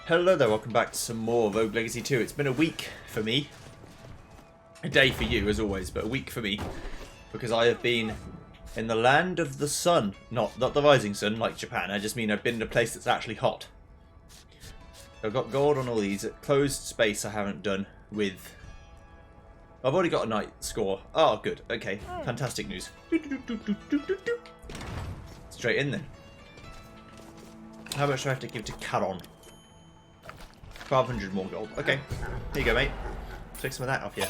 Hello there, welcome back to some more Rogue Legacy 2. It's been a week for me. A day for you, as always, but a week for me. Because I have been in the land of the sun. Not the rising sun, like Japan. I just mean I've been in a place that's actually hot. I've got gold on all these. Closed space I haven't done with... I've already got a night score. Oh, good. Okay, fantastic news. Straight in then. How much do I have to give to Caron? 1200 more gold. Okay, here you go, mate. Take some of that off here.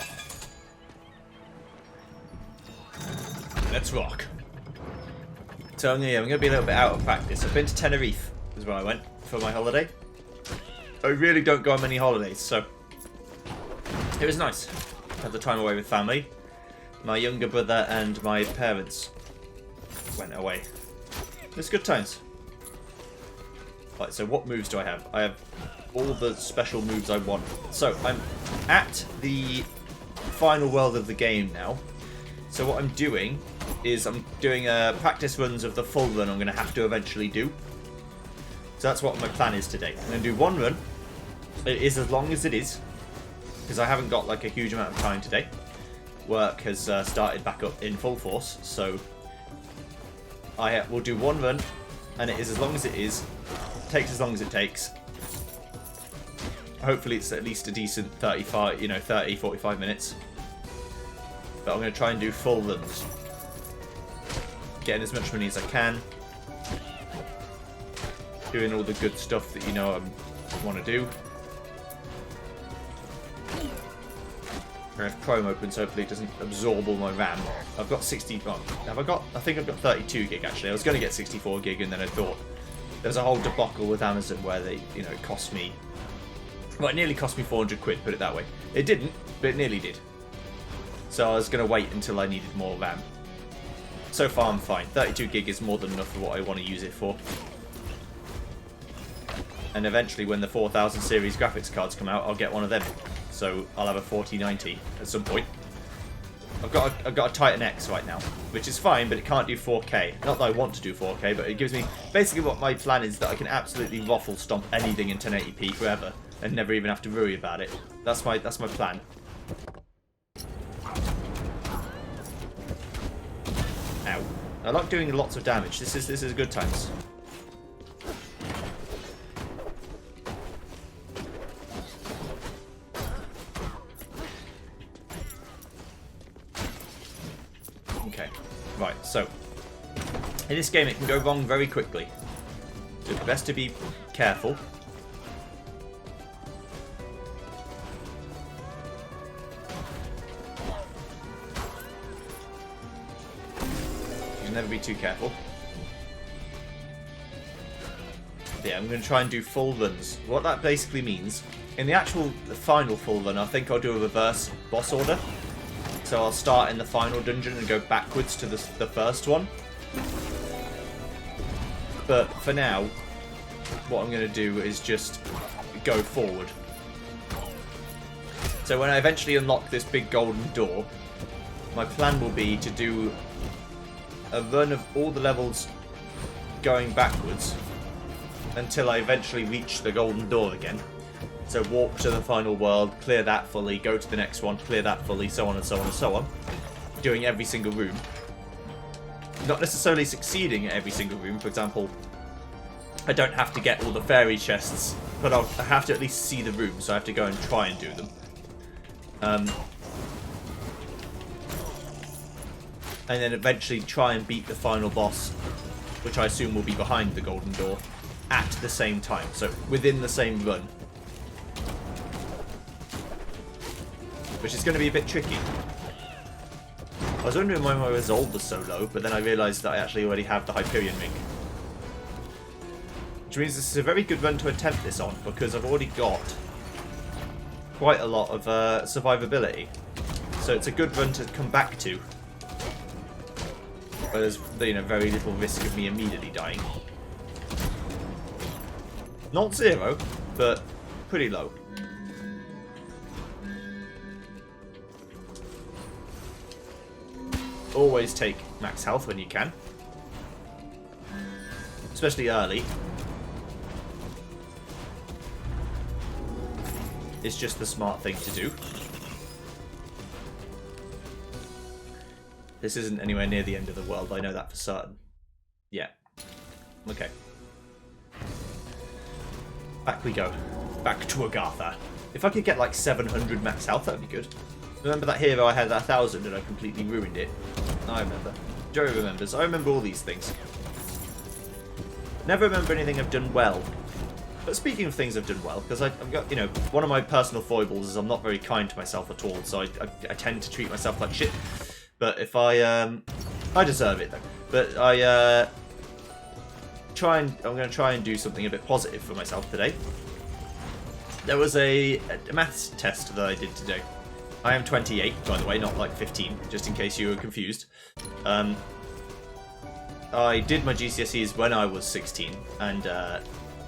Let's rock. So I'm going to be a little bit out of practice. I've been to Tenerife, is where I went for my holiday. I really don't go on many holidays, so it was nice. Had the time away with family. My younger brother and my parents went away. It was good times. Right, so what moves do I have? I have all the special moves I want. So I'm at the final world of the game now. So what I'm doing is I'm doing practice runs of the full run I'm going to have to eventually do. So that's what my plan is today. I'm going to do one run. It is as long as it is, because I haven't got like a huge amount of time today. Work has started back up in full force, so I will do one run, and it is as long as it is. Takes as long as it takes. Hopefully it's at least a decent 30, 45 minutes. But I'm going to try and do full runs. Getting as much money as I can. Doing all the good stuff that you know I want to do. I have Chrome open so hopefully it doesn't absorb all my RAM. I've got 60... Oh, I think I've got 32 gig actually. I was going to get 64 gig and then I thought... There's a whole debacle with Amazon where they, it cost me... Well, it nearly cost me 400 quid, put it that way. It didn't, but it nearly did. So I was going to wait until I needed more RAM. So far I'm fine. 32 gig is more than enough for what I want to use it for. And eventually when the 4000 series graphics cards come out, I'll get one of them. So I'll have a 4090 at some point. I've got a Titan X right now, which is fine, but it can't do 4K. Not that I want to do 4K, but it gives me... Basically what my plan is that I can absolutely waffle stomp anything in 1080p forever and never even have to worry about it. That's my plan. Ow. I like doing lots of damage. This is good times. Okay, right, so in this game it can go wrong very quickly. So it's best to be careful. You can never be too careful. Yeah, I'm going to try and do full runs. What that basically means, in the final full run, I think I'll do a reverse boss order. So I'll start in the final dungeon and go backwards to the first one. But for now, what I'm going to do is just go forward. So when I eventually unlock this big golden door, my plan will be to do a run of all the levels going backwards until I eventually reach the golden door again. So walk to the final world, clear that fully, go to the next one, clear that fully, so on and so on and so on. Doing every single room. Not necessarily succeeding at every single room. For example, I don't have to get all the fairy chests, but I have to at least see the rooms, so I have to go and try and do them. And then eventually try and beat the final boss, which I assume will be behind the golden door, at the same time. So within the same run. Which is going to be a bit tricky. I was wondering why my resolve was so low, but then I realised that I actually already have the Hyperion ring. Which means this is a very good run to attempt this on, because I've already got quite a lot of survivability. So it's a good run to come back to. But there's very little risk of me immediately dying. Not zero, but pretty low. Always take max health when you can. especially early. is just the smart thing to do. This isn't anywhere near the end of the world, I know that for certain. Yeah. Okay. Back we go. Back to Agartha. If I could get like 700 max health, that'd be good. Remember that hero I had 1,000 and I completely ruined it? I remember. Joey remembers. I remember all these things. Never remember anything I've done well. But speaking of things I've done well, because I've got, you know, one of my personal foibles is I'm not very kind to myself at all, so I tend to treat myself like shit. But if I deserve it though. But I'm going to try and do something a bit positive for myself today. There was a maths test that I did today. I am 28, by the way, not like 15, just in case you were confused. I did my GCSEs when I was 16, and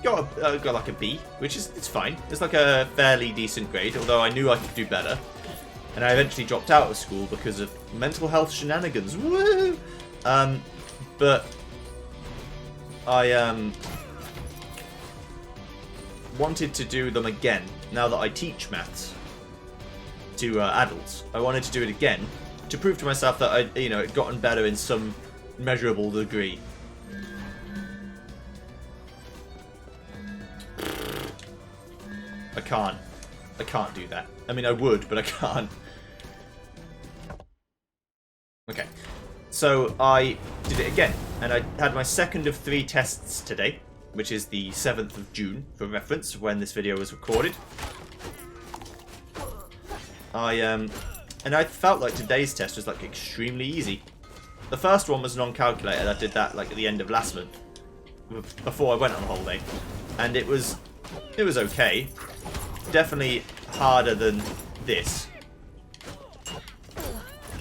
got like a B, which is it's fine. It's like a fairly decent grade, although I knew I could do better. And I eventually dropped out of school because of mental health shenanigans. Woo! But I wanted to do them again now that I teach maths to adults. I wanted to do it again to prove to myself that I, you know, had gotten better in some measurable degree. I can't do that. I mean, I would, but I can't. Okay, so I did it again, and I had my second of 3 tests today, which is the 7th of June, for reference, when this video was recorded. And I felt like today's test was like extremely easy. The first one was non-calculated. I did that like at the end of last month, before I went on holiday, and it was okay. Definitely harder than this.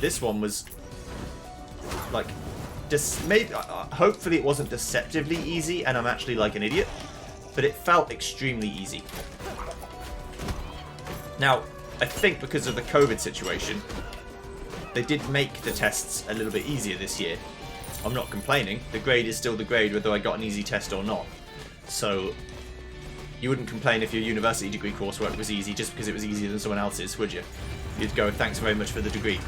This one was like maybe hopefully it wasn't deceptively easy and I'm actually like an idiot, but it felt extremely easy. Now, I think because of the COVID situation, they did make the tests a little bit easier this year. I'm not complaining. The grade is still the grade whether I got an easy test or not. So you wouldn't complain if your university degree coursework was easy just because it was easier than someone else's, would you? You'd go, thanks very much for the degree.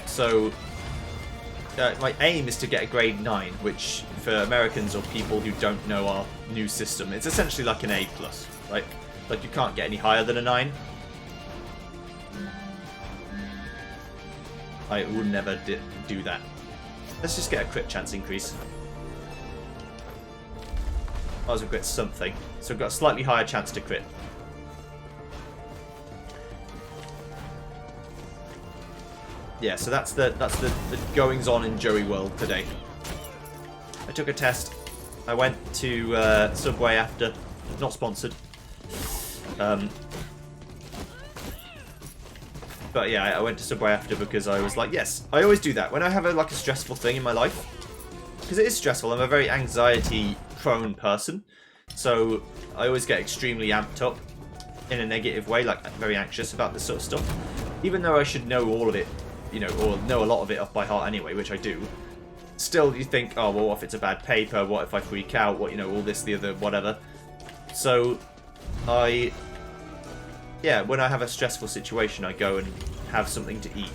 So my aim is to get a grade 9, which for Americans or people who don't know our new system, it's essentially like an A+, right? Like you can't get any higher than a 9. I would never do that. Let's just get a crit chance increase. I was a crit something, so I've got a slightly higher chance to crit. Yeah, so that's the goings on in Joey World today. I took a test. I went to Subway after, not sponsored. But yeah, I went to Subway after because I was like, yes, I always do that when I have like a stressful thing in my life, because it is stressful. I'm a very anxiety-prone person, so I always get extremely amped up in a negative way, like very anxious about this sort of stuff. Even though I should know all of it, you know, or know a lot of it off by heart anyway, which I do. Still, you think, oh, well, what if it's a bad paper? What if I freak out? What, you know, all this, the other, whatever. So, yeah, when I have a stressful situation, I go and have something to eat.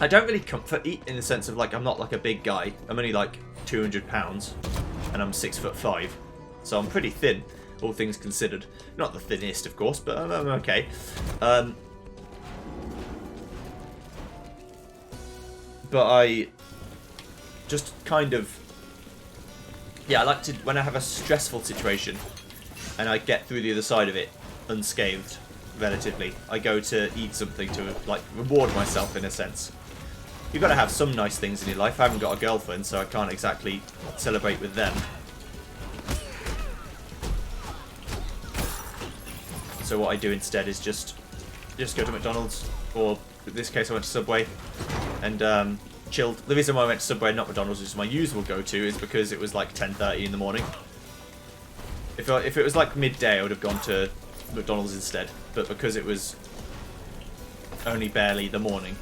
I don't really comfort eat in the sense of, like, I'm not like a big guy. I'm only like 200 pounds, and I'm 6'5", so I'm pretty thin, all things considered. Not the thinnest, of course, but I'm okay. But I just kind of, yeah, I like to, when I have a stressful situation and I get through the other side of it unscathed, relatively, I go to eat something to, like, reward myself in a sense. You've got to have some nice things in your life. I haven't got a girlfriend, so I can't exactly celebrate with them. So what I do instead is just go to McDonald's, or in this case I went to Subway and chilled. The reason why I went to Subway and not McDonald's, which is my usual go-to, is because it was like 10:30 in the morning. If it was like midday, I would have gone to McDonald's instead. But because it was only barely the morning,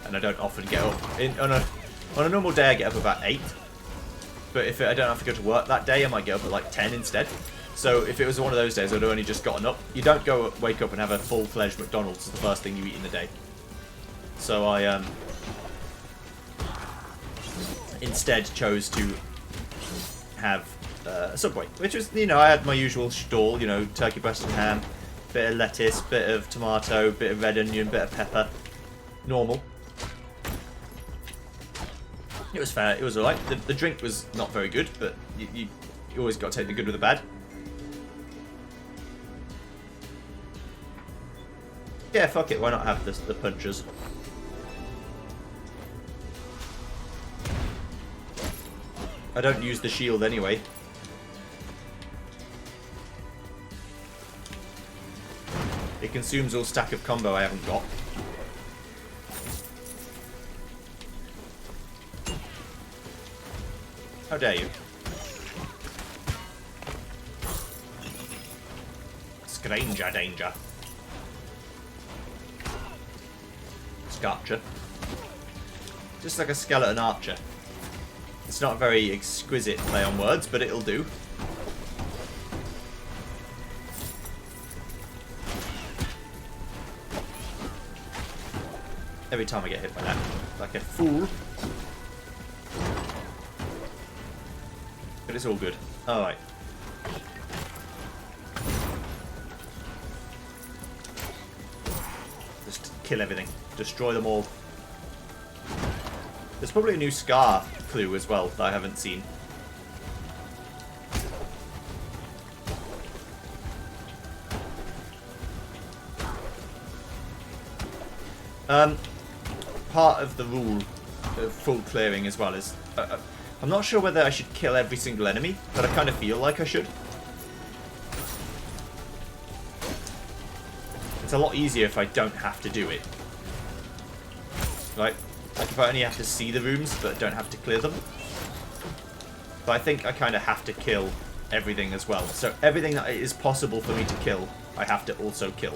and I don't often get up on a normal day, I get up about 8. But if I don't have to go to work that day, I might get up at like 10 instead. So if it was one of those days I'd only just gotten up, you don't wake up and have a full-fledged McDonald's as the first thing you eat in the day. So I instead chose to have a Subway, which was, you know, I had my usual stall, you know, turkey breast and ham, bit of lettuce, bit of tomato, bit of red onion, bit of pepper, normal. It was fair, it was alright. The drink was not very good, but you always got to take the good with the bad. Yeah, fuck it, why not have the punchers? I don't use the shield anyway. It consumes all stack of combo I haven't got. How dare you? Stranger danger. Scarcher. Just like a skeleton archer. It's not a very exquisite play on words, but it'll do. Every time I get hit by that, like a fool. But it's all good. Alright. Just kill everything. Destroy them all. There's probably a new Scar clue as well that I haven't seen. Part of the rule of full clearing as well is... I'm not sure whether I should kill every single enemy, but I kind of feel like I should. It's a lot easier if I don't have to do it. Right? Like if I only have to see the rooms, but don't have to clear them. But I think I kind of have to kill everything as well. So everything that is possible for me to kill, I have to also kill.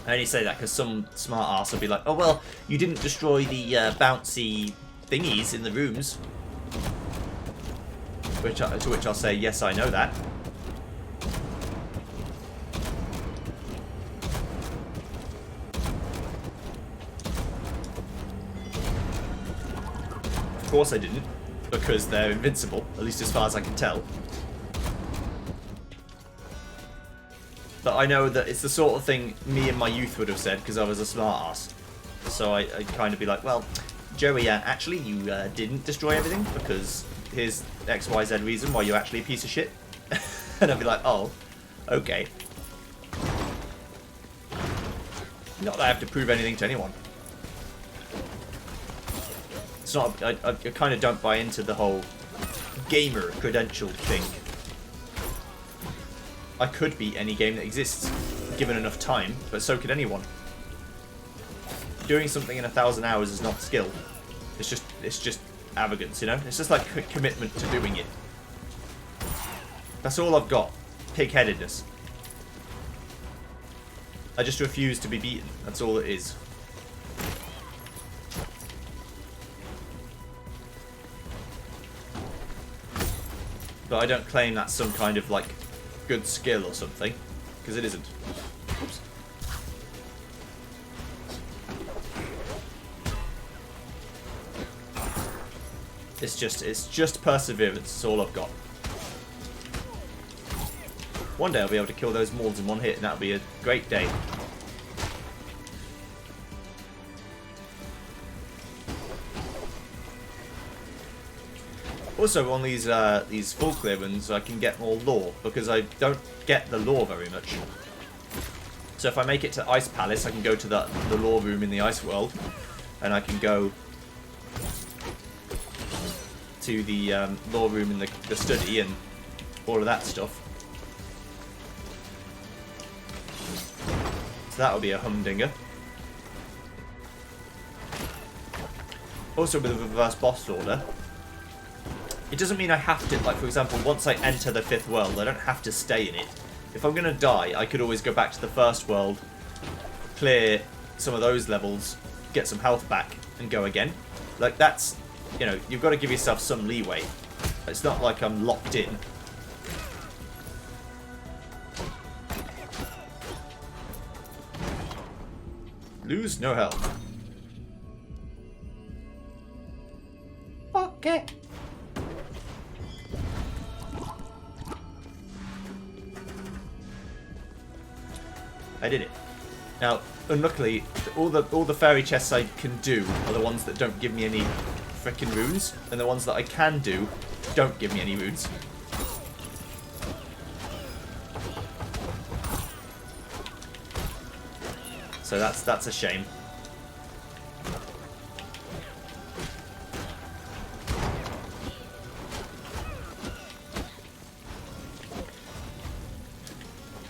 I only say that because some smart arse will be like, oh well, you didn't destroy the bouncy thingies in the rooms. To which I'll say, yes, I know that. Of course I didn't, because they're invincible, at least as far as I can tell. But I know that it's the sort of thing me in my youth would have said, because I was a smart ass. So I'd kind of be like, well, Joey, actually you didn't destroy everything, because here's XYZ reason why you're actually a piece of shit. And I'd be like, oh, okay. Not that I have to prove anything to anyone. It's not. I kind of don't buy into the whole gamer credential thing. I could beat any game that exists, given enough time, but so could anyone. Doing something in 1,000 hours is not skill. It's just arrogance, you know? It's just like commitment to doing it. That's all I've got. Pig-headedness. I just refuse to be beaten. That's all it is. But I don't claim that's some kind of, like, good skill or something, because it isn't. Oops. It's just perseverance. That's all I've got. One day I'll be able to kill those Mauls in one hit, and that'll be a great day. Also, on these full clearance, I can get more lore, because I don't get the lore very much. So if I make it to Ice Palace, I can go to the lore room in the Ice World, and I can go to the lore room in the study and all of that stuff. So that'll be a humdinger. Also, with a reverse boss order, it doesn't mean I have to, like, for example, once I enter the 5th world, I don't have to stay in it. If I'm going to die, I could always go back to the 1st world, clear some of those levels, get some health back, and go again. Like, that's, you know, you've got to give yourself some leeway. It's not like I'm locked in. Lose no health. Okay. I did it. Now, unluckily, all the fairy chests I can do are the ones that don't give me any frickin' runes, and the ones that I can do don't give me any runes. So that's a shame.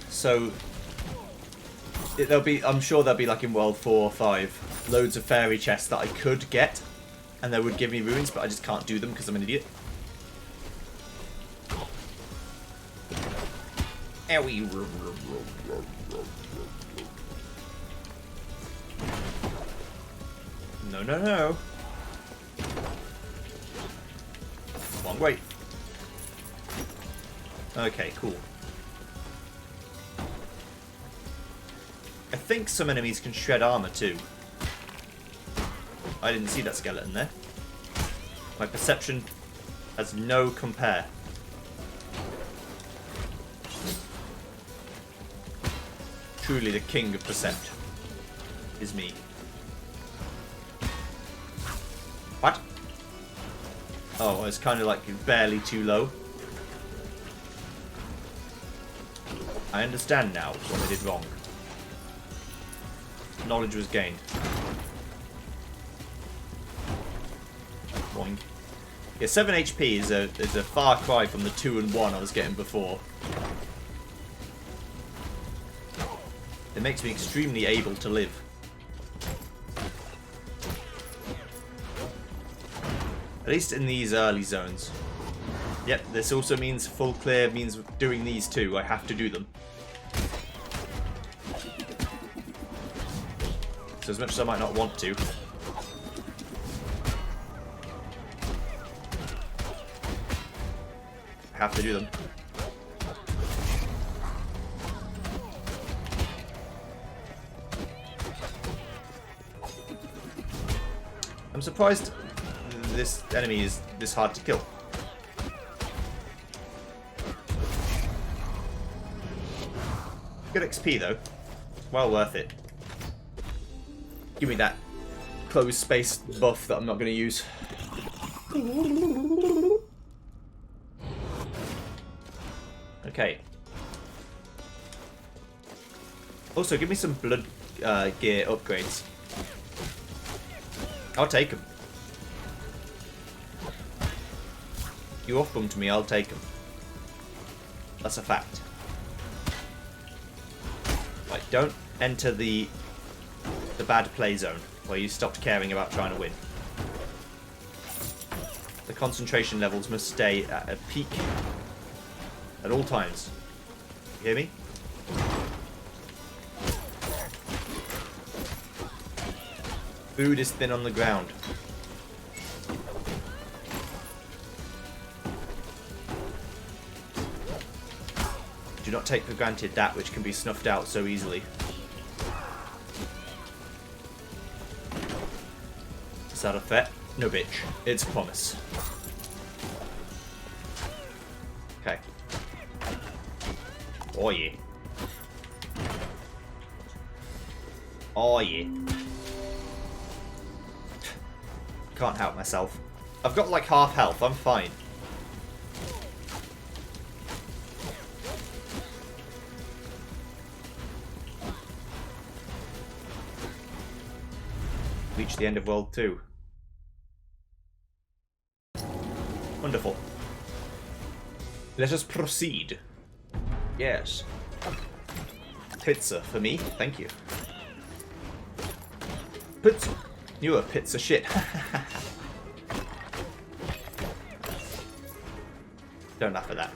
So I'm sure there'll be, like in World 4 or 5, loads of fairy chests that I could get, and they would give me runes, but I just can't do them because I'm an idiot. Owie. No, no, no. Wrong way. Okay, cool. I think some enemies can shred armor too. I didn't see that skeleton there. My perception has no compare. Truly the king of percept is me. What? Oh, it's kind of like barely too low. I understand now what I did wrong. Knowledge was gained. Boing. Yeah, 7 HP is a far cry from the 2 and 1 I was getting before. It makes me extremely able to live. At least in these early zones. Yep, this also means full clear means doing these too. I have to do them. So as much as I might not want to. I have to do them. I'm surprised this enemy is this hard to kill. Good XP though. Well worth it. Give me that closed space buff that I'm not going to use. Okay. Also, give me some blood gear upgrades. I'll take them. You offer them to me, I'll take them. That's a fact. Right, don't enter the bad play zone, where you stopped caring about trying to win. The concentration levels must stay at a peak at all times. You hear me? Food is thin on the ground. Do not take for granted that which can be snuffed out so easily. Is that a threat? No, bitch. It's a promise. Okay. Oh, yeah. Oh, yeah. Can't help myself. I've got like half health. I'm fine. Reach the end of World 2. Wonderful. Let us proceed. Yes. Pizza for me, thank you. Pizza. You are pizza shit. Don't laugh at that.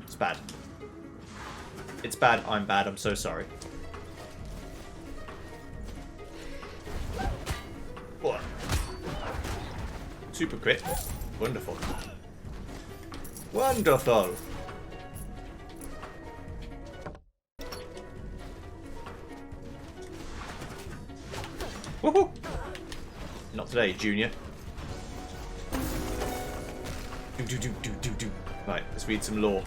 It's bad. It's bad, I'm bad, I'm so sorry. Super crit. Wonderful. Wonderful. Woohoo! Not today, Junior. Do. Right, let's read some lore.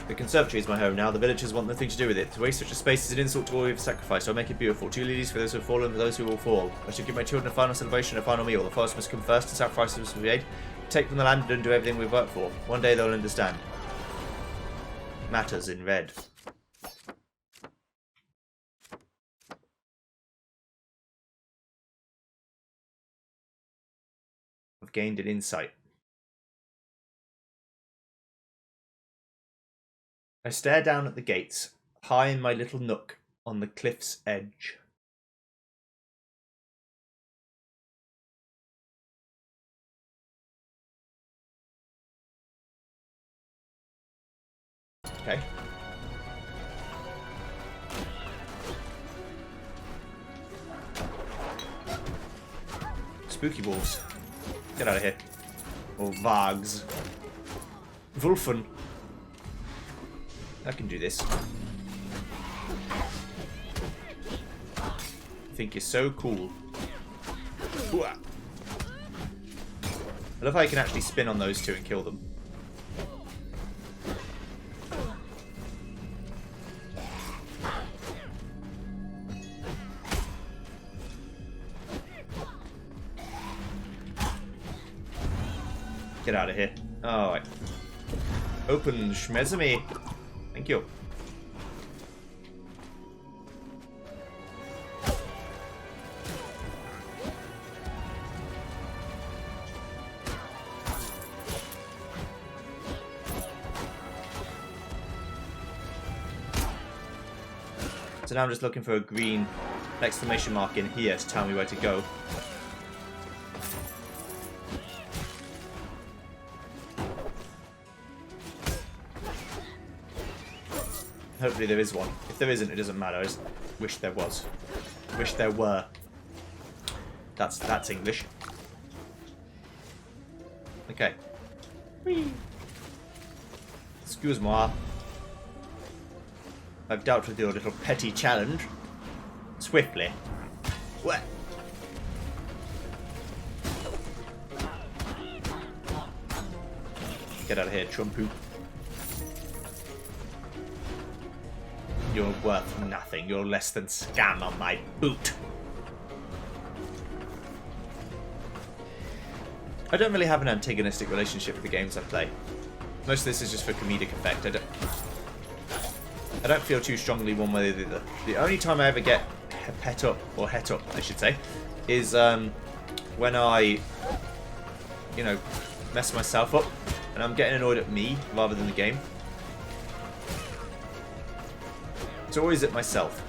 The conservatory is my home now. The villagers want nothing to do with it. To waste such a space is an insult to all who have sacrificed. I'll make it beautiful. 2 lilies for those who have fallen, for those who will fall. I should give my children a final celebration, a final meal. The forest must come first, and sacrifices must be made. Take from the land and do everything we've worked for. One day they'll understand. Matters in red. I've gained an insight. I stare down at the gates, high in my little nook on the cliff's edge. Okay. Spooky balls. Get out of here. Or Vargs. Wulfen. I can do this. I think you're so cool. Ooh. I love how you can actually spin on those two and kill them. Get out of here. Alright. Open Schmezame. Thank you. So now I'm just looking for a green exclamation mark in here to tell me where to go. Hopefully there is one. If there isn't, it doesn't matter. I just wish there was. Wish there were. That's English. Okay. Whee. Excuse-moi. I've dealt with your little petty challenge. Swiftly. What? Get out of here, Trumpoop. You're worth nothing. You're less than scam on my boot. I don't really have an antagonistic relationship with the games I play. Most of this is just for comedic effect. I don't feel too strongly one way or the other. The only time I ever get het up, I should say, is when I, you know, mess myself up and I'm getting annoyed at me rather than the game. It's always at myself.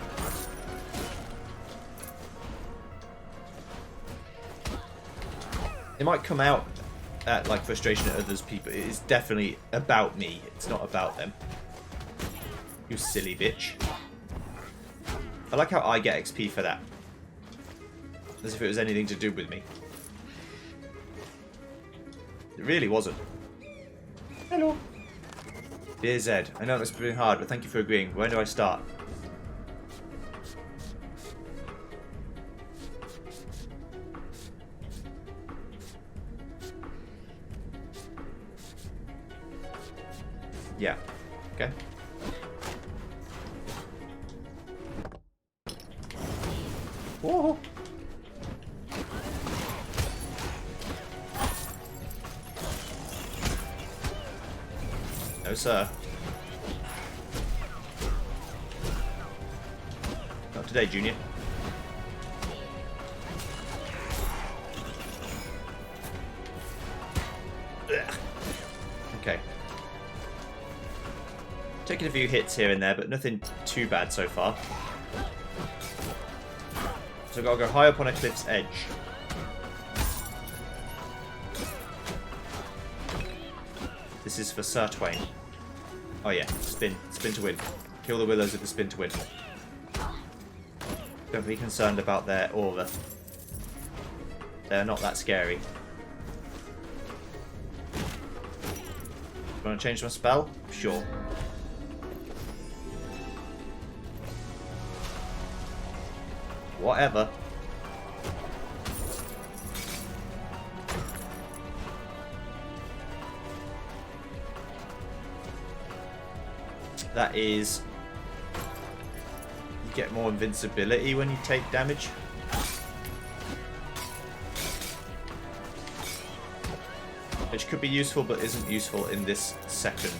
It might come out at like frustration at others people. It is definitely about me. It's not about them. You silly bitch. I like how I get XP for that. As if it was anything to do with me. It really wasn't. Hello. Dear Zed, I know it must have been hard, but thank you for agreeing. Where do I start? Yeah. Okay. Whoa. No, sir. Not today, Junior. Ugh. Okay. Taking a few hits here and there, but nothing too bad so far. So I've got to go high up on a cliff's edge. This is for Sir Twain. Oh yeah, spin. Spin to win. Kill the willows with the spin to win. Don't be concerned about their aura. They're not that scary. Want to change my spell? Sure. Whatever. That is... You get more invincibility when you take damage. Which could be useful, but isn't useful in this second.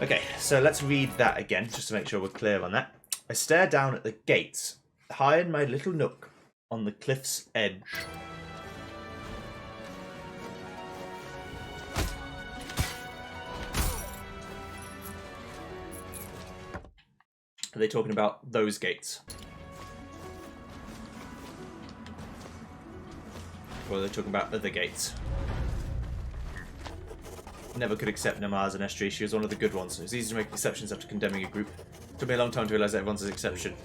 Okay, so let's read that again, just to make sure we're clear on that. I stare down at the gates, high in my little nook on the cliff's edge. Are they talking about those gates? Or are they talking about other gates? Never could accept Namar as an estuary. She was one of the good ones. It was easy to make exceptions after condemning a group. It took me a long time to realise that everyone's an exception.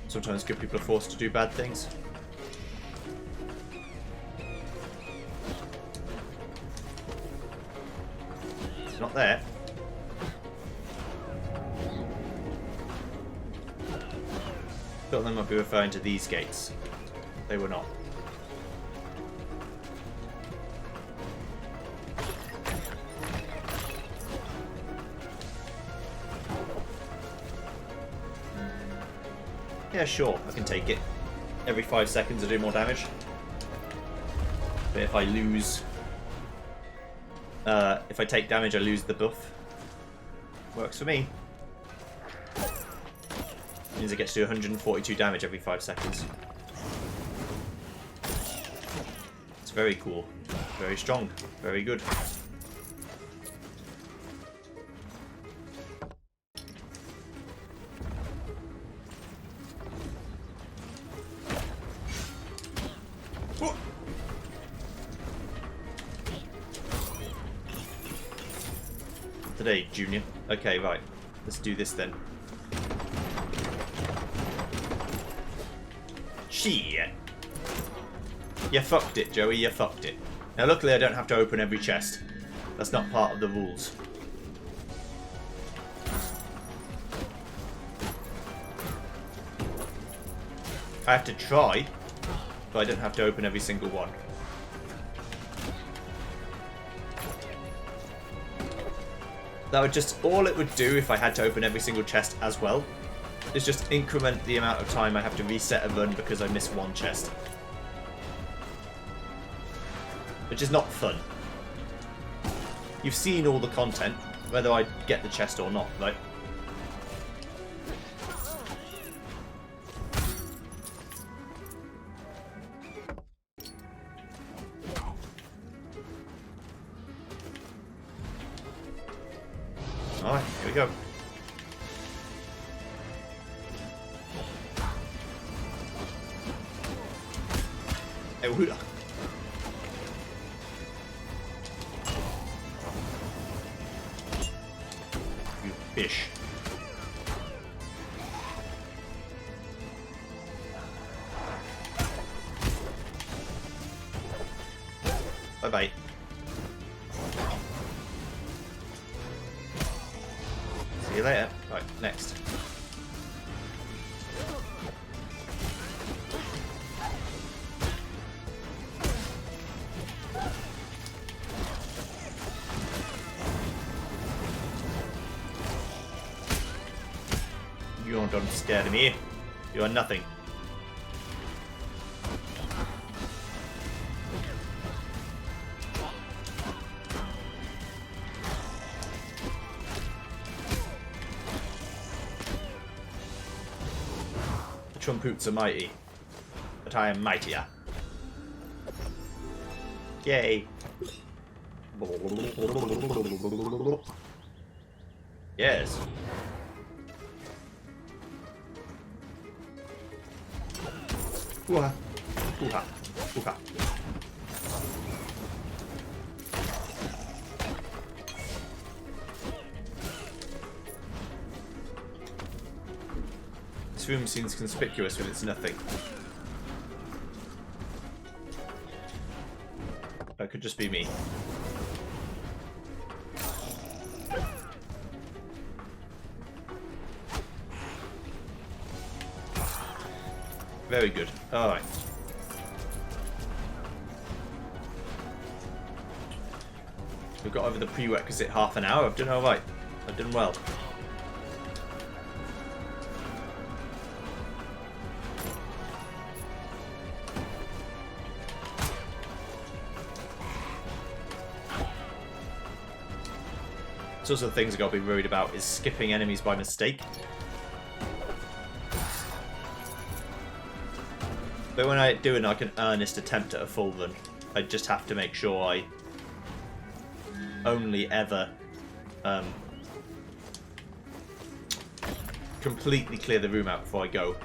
Sometimes good people are forced to do bad things. It's not there. Thought they might be referring to these gates. They were not. Yeah, sure, I can take it. Every 5 seconds I do more damage. But if I lose... if I take damage, I lose the buff. Works for me. Means I get to do 142 damage every 5 seconds. It's very cool. Very strong. Very good. Today, Junior. Okay, right. Let's do this then. Shit. You fucked it, Joey. You fucked it. Now, luckily, I don't have to open every chest. That's not part of the rules. I have to try, but I don't have to open every single one. That would just, all it would do if I had to open every single chest as well, is just increment the amount of time I have to reset a run because I missed one chest. Which is not fun. You've seen all the content, whether I get the chest or not, right? Alright, here we go. Hey, hoodah. You fish. Bye-bye. See you later. Right, next. You don't scare me. You are nothing. The Trumpoots are mighty, but I am mightier. Yay. Yes. Ooh-ha. Ooh-ha. Ooh-ha. This room seems conspicuous with its nothing. That could just be me. Very good. Alright. We've got over the prerequisite half an hour. I've done alright. I've done well. Those are the things I've got to be worried about, is skipping enemies by mistake. But when I do like an earnest attempt at a full run, I just have to make sure I only ever completely clear the room out before I go.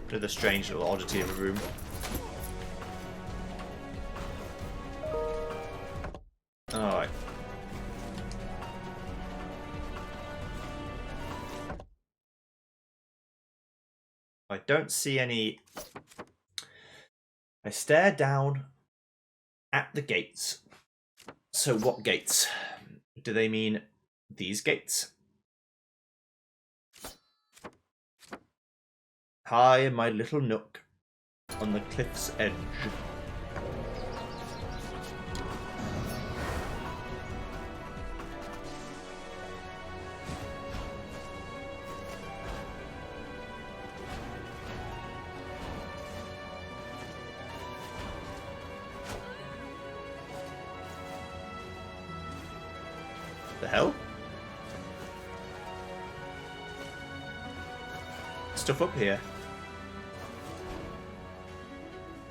Another strange little oddity of a room. Alright. I don't see any. I stare down at the gates. So what gates? Do they mean these gates? High in my little nook on the cliff's edge. The hell? Stuff up here.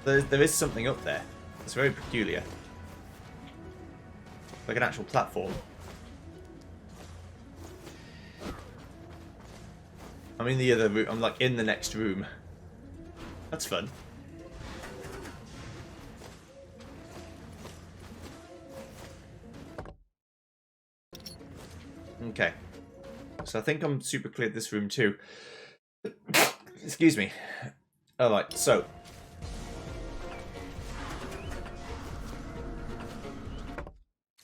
There is something up there. It's very peculiar. Like an actual platform. I'm in the other room. I'm like in the next room. That's fun. Okay. So I think I'm super cleared this room too. Excuse me. Alright, so.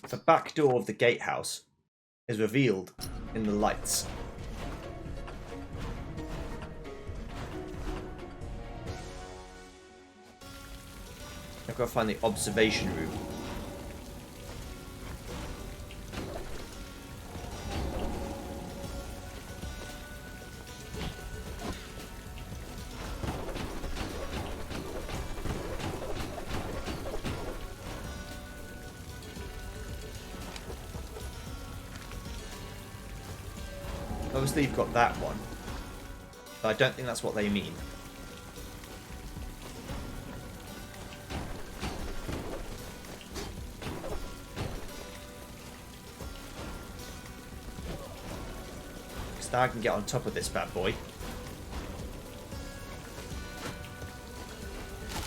The back door of the gatehouse is revealed in the lights. I've got to find the observation room. Obviously you've got that one, but I don't think that's what they mean. Because now I can get on top of this bad boy.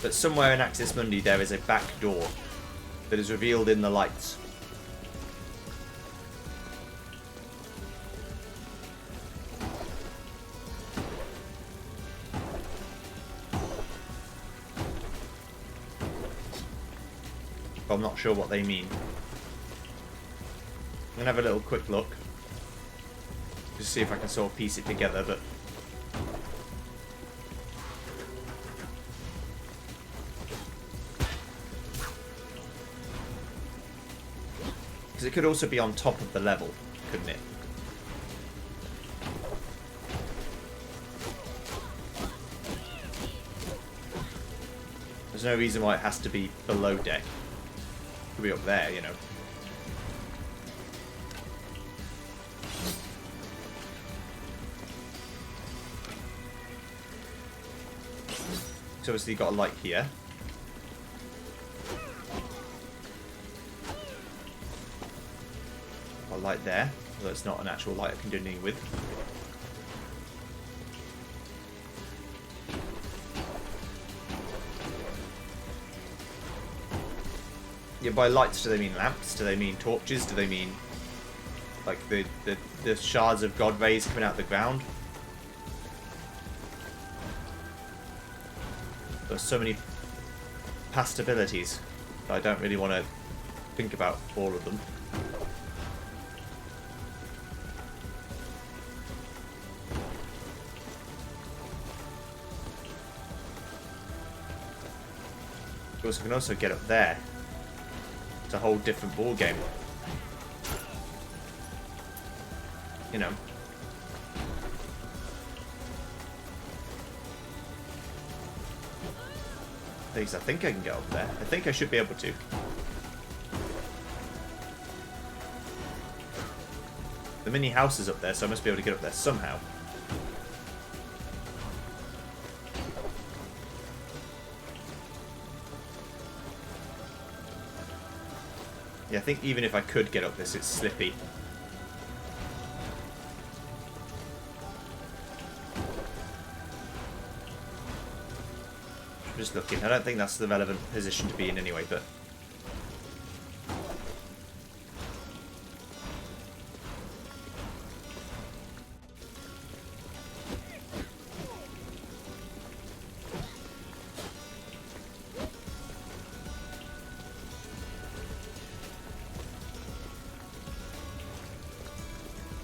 But somewhere in Axis Mundi there is a back door that is revealed in the lights. But I'm not sure what they mean. I'm going to have a little quick look. Just see if I can sort of piece it together, but... Because it could also be on top of the level, couldn't it? There's no reason why it has to be below deck. It could be up there, you know. So obviously you've got a light here. A Got a light there, although it's not an actual light I can do anything with. Yeah, by lights, do they mean lamps? Do they mean torches? Do they mean like the shards of God rays coming out of the ground? There's so many possibilities that I don't really want to think about all of them. Of course, I can also get up there. It's a whole different ball game. You know. At least I think I can get up there. I think I should be able to. The mini house is up there, so I must be able to get up there somehow. Yeah, I think even if I could get up this, it's slippy. I'm just looking. I don't think that's the relevant position to be in anyway, but...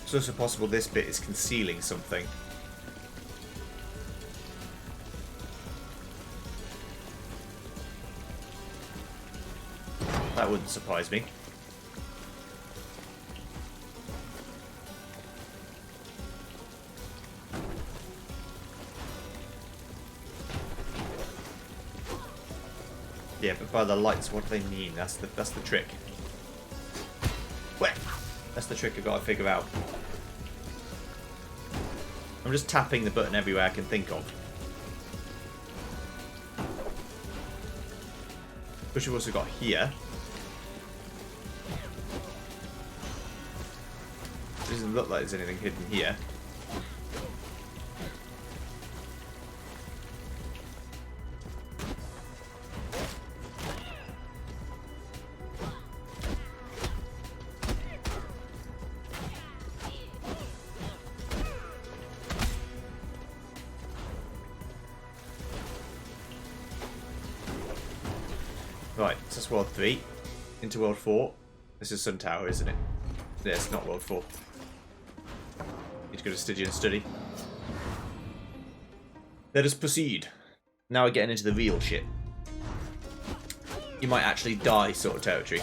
It's also possible this bit is concealing something. That wouldn't surprise me. Yeah, but by the lights, what do they mean? That's the trick. Where? That's the trick I've got to figure out. I'm just tapping the button everywhere I can think of. Which we've also got here. It doesn't look like there's anything hidden here. Right, so that's World 3. Into World 4. This is Sun Tower, isn't it? Yeah, it's not World 4. Need to go to Stygian Study. Let us proceed. Now we're getting into the real shit. You might actually die sort of territory.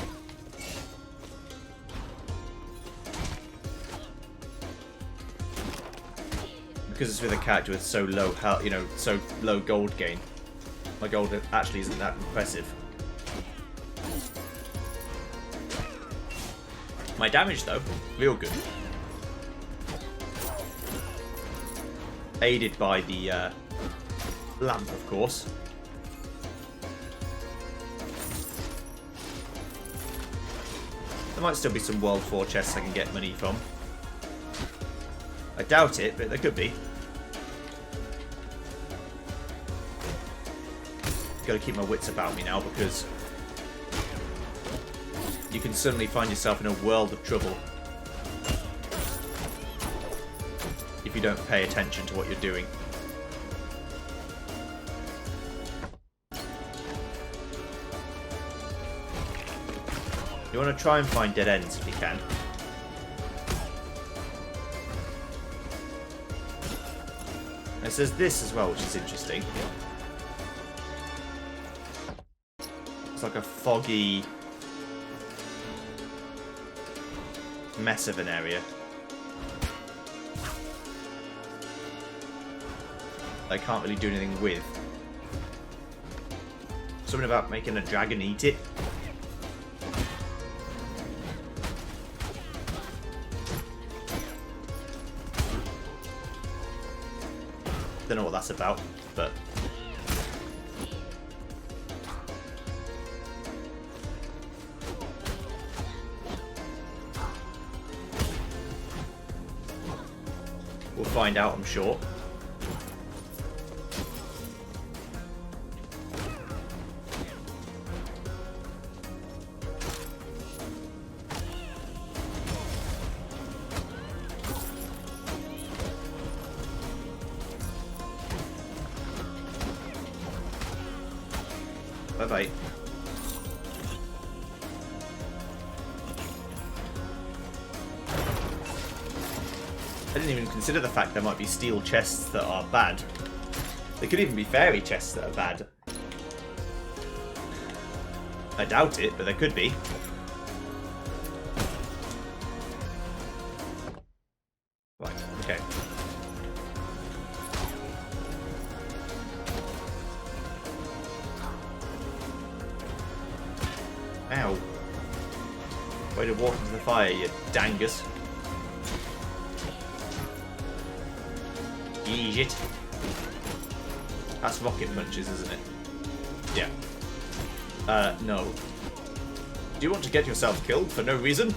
Because it's with a character with so low health, you know, so low gold gain. My gold actually isn't that impressive. My damage, though, real good. Aided by the lamp, of course. There might still be some World 4 chests I can get money from. I doubt it, but there could be. Got to keep my wits about me now, because you can suddenly find yourself in a world of trouble if you don't pay attention to what you're doing. You want to try and find dead ends if you can. And it says this as well, which is interesting. It's like a foggy mess of an area. I can't really do anything with. Something about making a dragon eat it. Don't know what that's about, but We'll find out, I'm sure. Bye-bye. I didn't even consider the fact there might be steel chests that are bad. There could even be fairy chests that are bad. I doubt it, but there could be. Right, okay. Ow. Way to walk into the fire, you dangus. Ease it. That's rocket punches, isn't it? Yeah. No. Do you want to get yourself killed for no reason?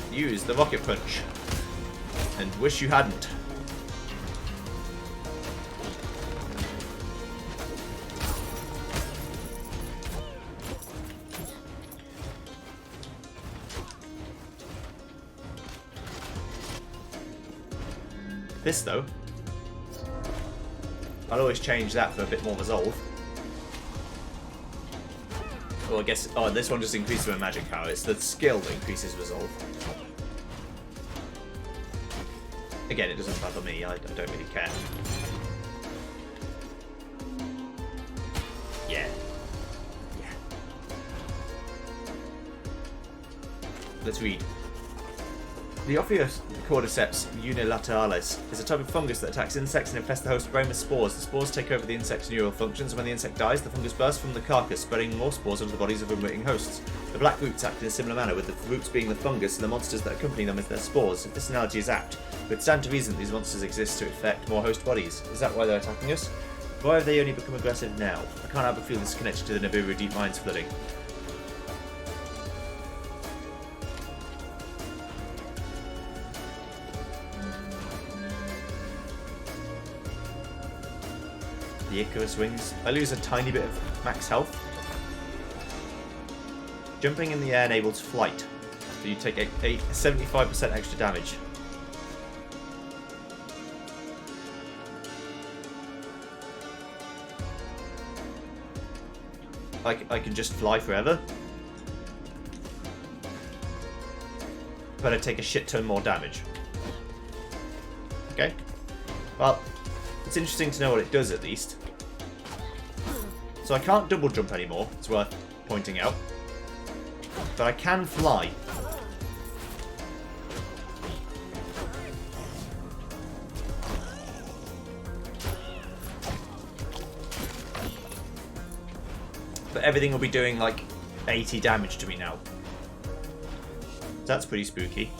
Use the rocket punch. And wish you hadn't. This, though, I'll always change that for a bit more resolve. Well, I guess... Oh, this one just increases my magic power. It's the skill that increases resolve. Again, it doesn't bother me. I don't really care. Yeah. Yeah. Let's read. The Cordyceps unilateralis is a type of fungus that attacks insects and infests the host brain with spores. The spores take over the insect's neural functions, and when the insect dies, the fungus bursts from the carcass, spreading more spores onto the bodies of emitting hosts. The black roots act in a similar manner, with the roots being the fungus and the monsters that accompany them as their spores. If this analogy is apt, it would stand to reason that these monsters exist to infect more host bodies. Is that why they're attacking us? Why have they only become aggressive now? I can't help but feel this is connected to the Nibiru deep mines flooding. The Icarus wings. I lose a tiny bit of max health. Jumping in the air enables flight, so you take a 75% extra damage. I can just fly forever, but I take a shit ton more damage. Okay. Well, it's interesting to know what it does at least. So I can't double jump anymore, it's worth pointing out. But I can fly. But everything will be doing like 80 damage to me now. That's pretty spooky.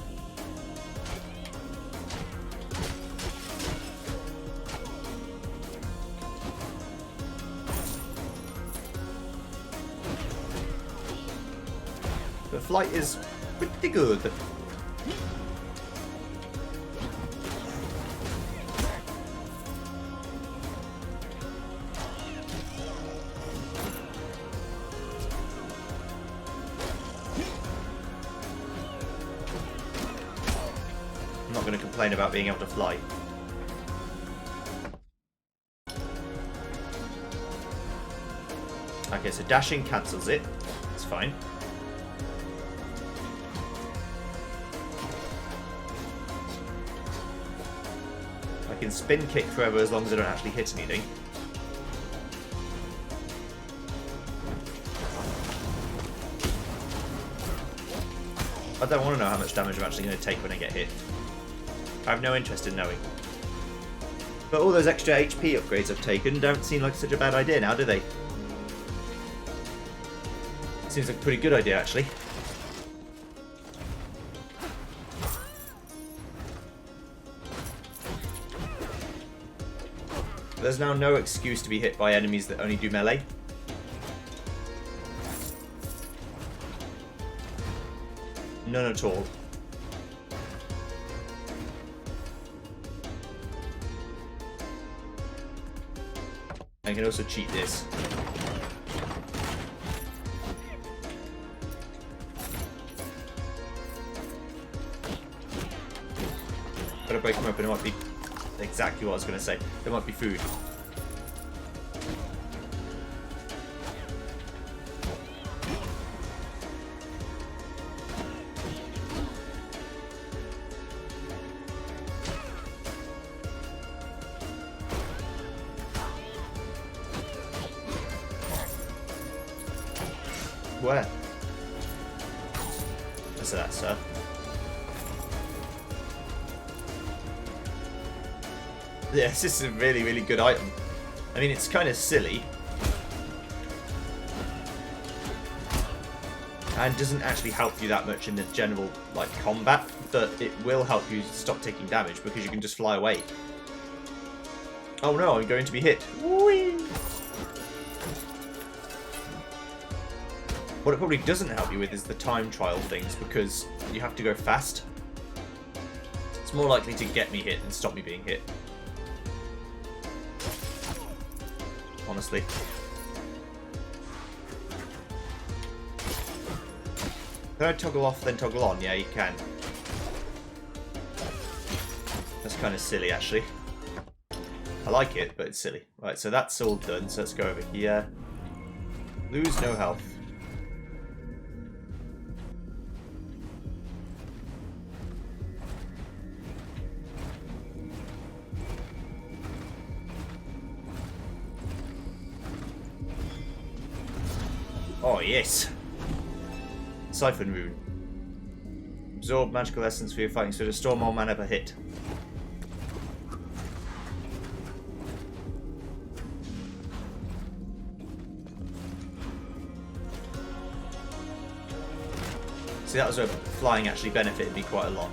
But flight is pretty good. I'm not going to complain about being able to fly. Okay, so dashing cancels it. It's fine. I can spin kick forever as long as I don't actually hit anything. I don't want to know how much damage I'm actually going to take when I get hit. I have no interest in knowing. But all those extra HP upgrades I've taken don't seem like such a bad idea now, do they? Seems like a pretty good idea, actually. There's now no excuse to be hit by enemies that only do melee. None at all. can also cheat this. Gotta break them open. It might be exactly what I was going to say. There might be food. Where? What's that, sir? Yeah, this is a really, really good item. I mean, it's kind of silly. And doesn't actually help you that much in the general, like, combat. But it will help you stop taking damage because you can just fly away. Oh no, I'm going to be hit. Whee! What it probably doesn't help you with is the time trial things, because you have to go fast. It's more likely to get me hit than stop me being hit. Honestly. Can I toggle off then toggle on? Yeah, you can. That's kind of silly, actually. I like it, but it's silly. Right, so that's all done, so let's go over here. Lose no health. Oh, yes. Siphon Rune. Absorb magical essence for your fighting, so restore more mana per hit. See, that was where flying actually benefited me quite a lot.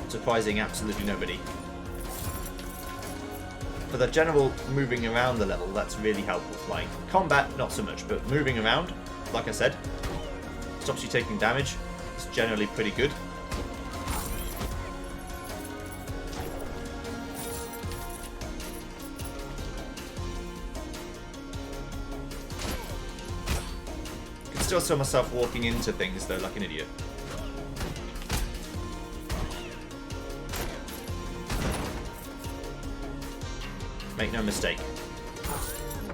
Surprising absolutely nobody. For the general moving around the level, that's really helpful flying. Combat, not so much, but moving around, like I said, stops you taking damage. It's generally pretty good. I can still see myself walking into things though, like an idiot. Make no mistake.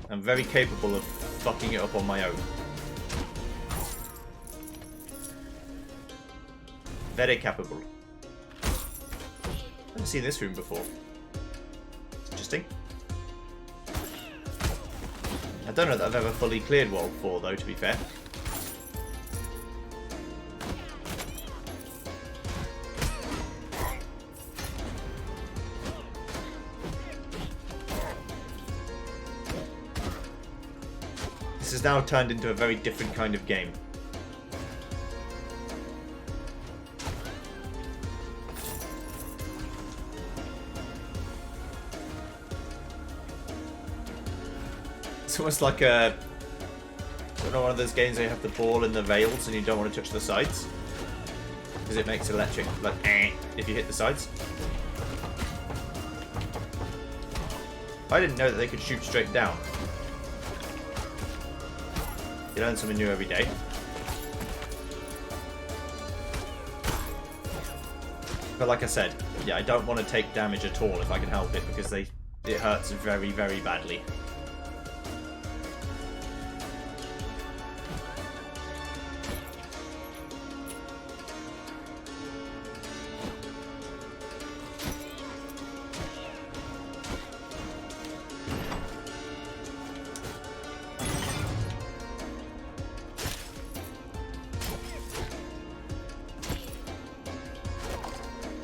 I'm very capable of fucking it up on my own. Very capable. I haven't seen this room before. Interesting. I don't know that I've ever fully cleared World 4 though, to be fair. This has now turned into a very different kind of game. It's almost like a... I don't know, one of those games where you have the ball in the rails and you don't want to touch the sides. Because it makes electric, like, if you hit the sides. I didn't know that they could shoot straight down. You learn something new every day. But like I said, yeah, I don't want to take damage at all if I can help it, because it hurts very, very badly.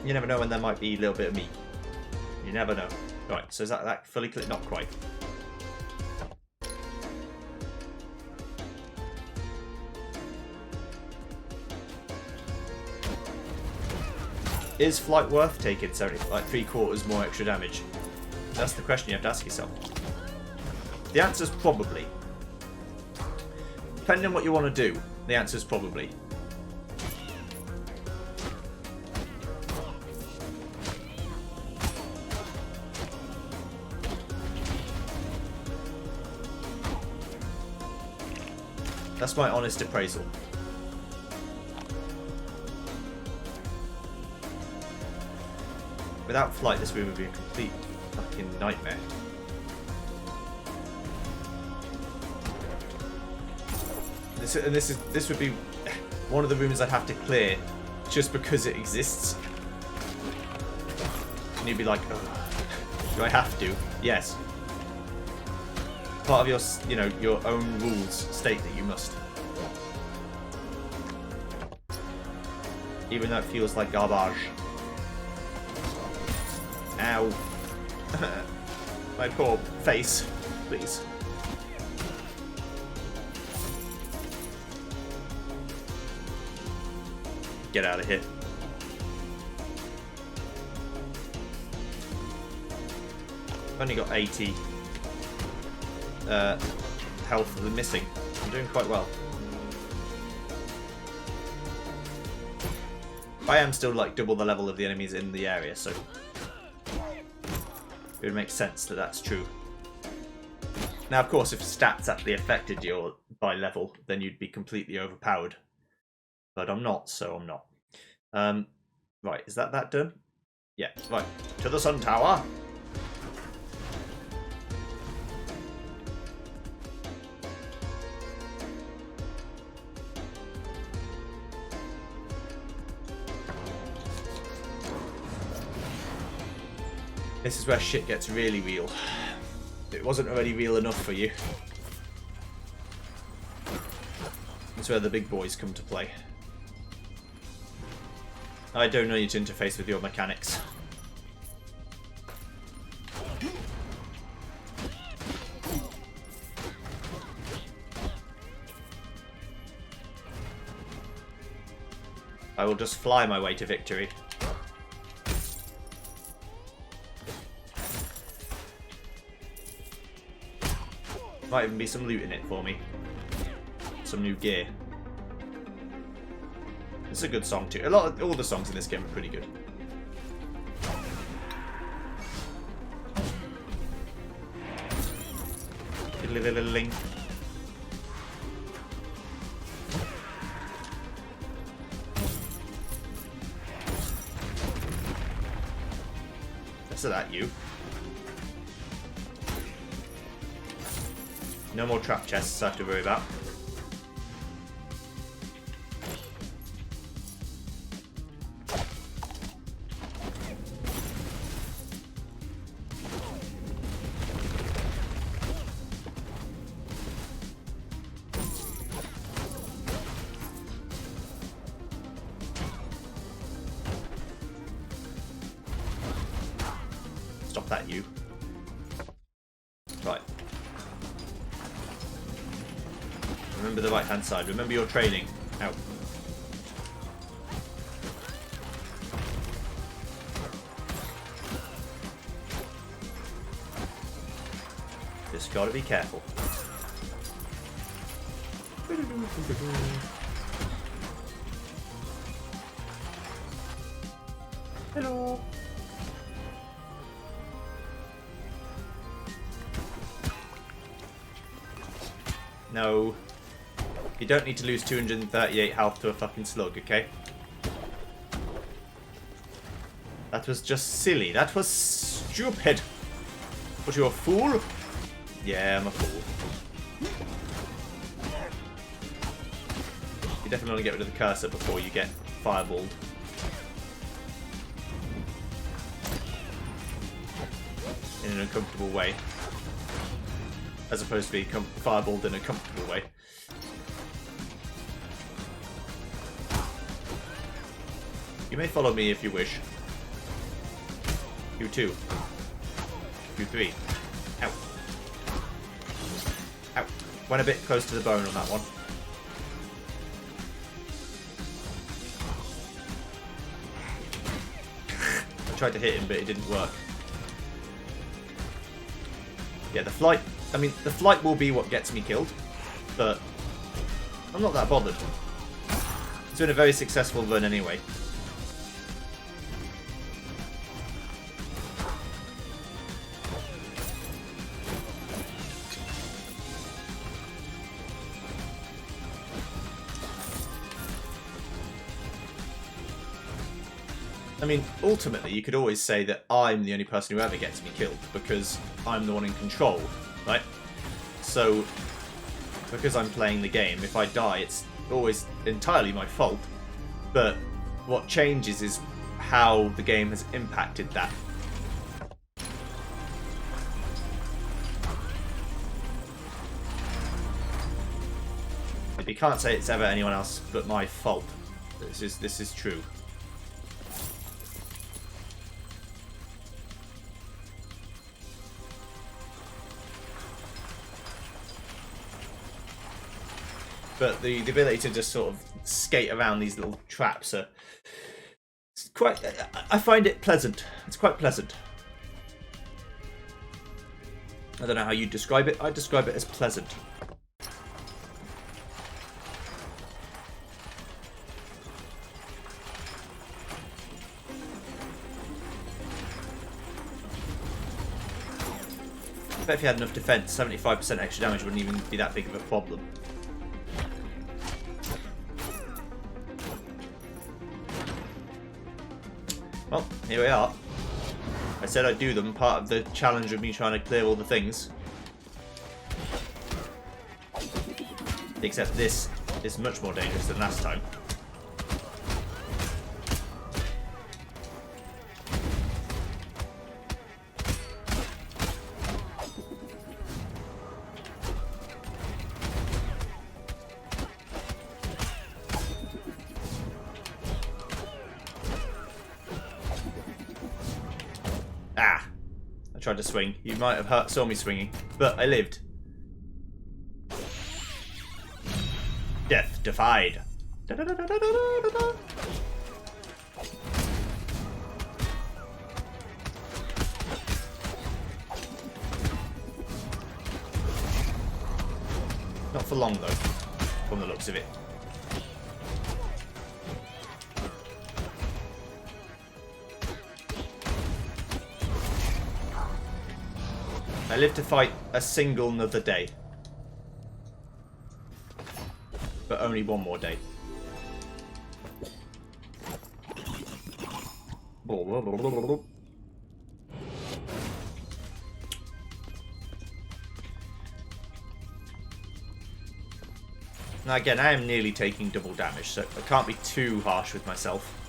You never know when there might be a little bit of meat. You never know. Right, so is that fully clear? Not quite. Is flight worth taking 70, like 3/4 more extra damage? That's the question you have to ask yourself. The answer's probably. Depending on what you want to do, the answer's probably. That's my honest appraisal. Without flight, this room would be a complete fucking nightmare. This would be one of the rooms I'd have to clear just because it exists. And you'd be like, oh, do I have to? Yes. Part of your, you know, your own rules state that you must. Even though it feels like garbage. Ow. My poor face, please. Get out of here. I've only got 80 health of the missing. I'm doing quite well. I am still like double the level of the enemies in the area, so it would make sense that that's true. Now, of course, if stats actually affected you by level, then you'd be completely overpowered. But I'm not, so I'm not. Right, is that done? Yeah, right. To the Sun Tower! This is where shit gets really real. It wasn't already real enough for you. That's where the big boys come to play. I don't need to interface with your mechanics. I will just fly my way to victory. Might even be some loot in it for me. Some new gear. It's a good song too. All the songs in this game are pretty good. Diddly-diddly-ling. So that you. No more trap chests I have to worry about. Stop that, you. Right. Remember the right-hand side. Remember your training. Ow. Just gotta be careful. Hello. No. You don't need to lose 238 health to a fucking slug, okay? That was just silly. That was stupid. What, you a fool? Yeah, I'm a fool. You definitely want to get rid of the cursor before you get fireballed. In an uncomfortable way. As opposed to being fireballed in a comfortable way. You may follow me if you wish. You too. You three. Ow. Ow. Went a bit close to the bone on that one. I tried to hit him, but it didn't work. Yeah, the flight... I mean, the flight will be what gets me killed, but I'm not that bothered. It's been a very successful run anyway. I mean, ultimately, you could always say that I'm the only person who ever gets me killed because I'm the one in control, right? So, because I'm playing the game, if I die, it's always entirely my fault. But what changes is how the game has impacted that. You can't say it's ever anyone else but my fault. This is true. But the ability to just sort of skate around these little traps are quite... I find it pleasant. It's quite pleasant. I don't know how you describe it. I describe it as pleasant. I bet if you had enough defense, 75% extra damage wouldn't even be that big of a problem. Well, here we are. I said I'd do them, part of the challenge of me trying to clear all the things. Except this is much more dangerous than last time. Ah! I tried to swing. You might have saw me swinging, but I lived. Death defied. Da -da -da -da -da -da -da -da. Not for long though, from the looks of it. I live to fight a single another day. But only one more day. Now again, I am nearly taking double damage, so I can't be too harsh with myself.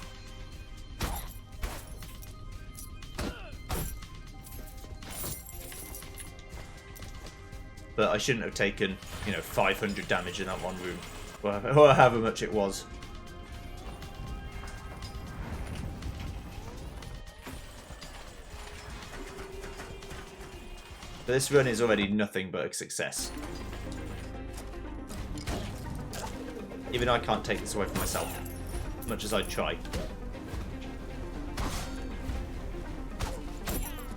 But I shouldn't have taken, 500 damage in that one room. Or however much it was. But this run is already nothing but a success. Even I can't take this away from myself, much as I'd try.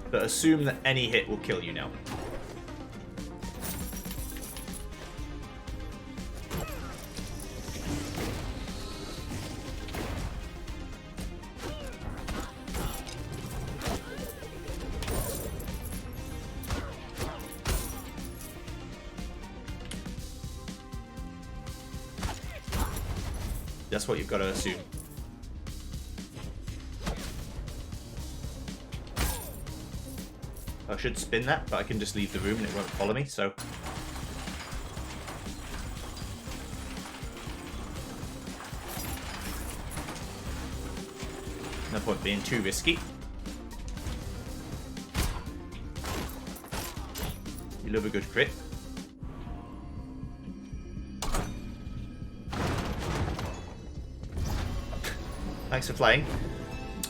But assume that any hit will kill you now. That's what you've got to assume. I should spin that, but I can just leave the room and it won't follow me, so... No point being too risky. You love a good crit. Thanks for playing.